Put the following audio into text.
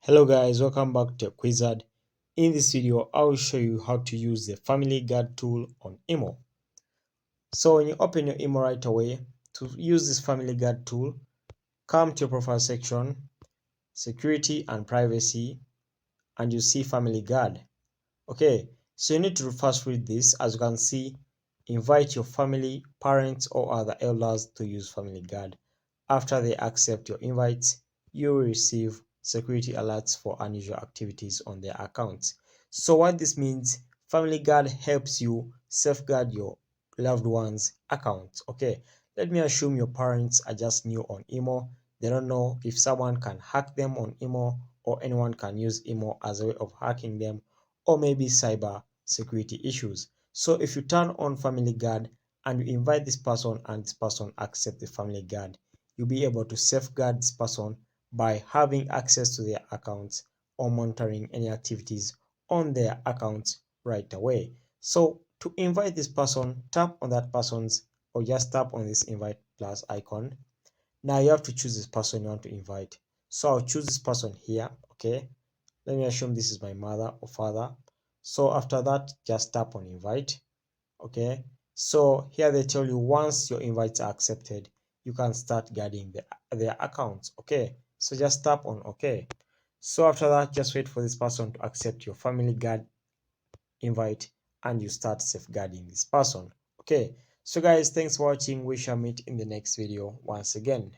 Hello guys, welcome back to Wizard. In this video, I will show you how to use the Family Guard tool on Imo. So when you open your Imo right away, to use this Family Guard tool, come to your profile section, security and privacy, and you see Family Guard. Okay, so you need to first read this. As you can see, invite your family, parents or other elders to use Family Guard. After they accept your invites, you will receive security alerts for unusual activities on their accounts. So what this means, Family Guard helps you safeguard your loved one's accounts. Okay, let me assume your parents are just new on Imo. They don't know if someone can hack them on Imo or anyone can use Imo as a way of hacking them, or maybe cyber security issues. So if you turn on Family Guard and you invite this person and this person accept the Family Guard, you'll be able to safeguard this person by having access to their accounts or monitoring any activities on their accounts right away. So to invite this person, tap on that person's or just tap on this invite plus icon. Now you have to choose this person you want to invite. So I'll choose this person here. Okay, let me assume this is my mother or father. So after that, just tap on invite. Okay, so here they tell you once your invites are accepted, you can start guarding their accounts. Okay, so just tap on okay. So after that, just wait for this person to accept your Family Guard invite and you start safeguarding this person. Okay, so guys, thanks for watching. We shall meet in the next video once again.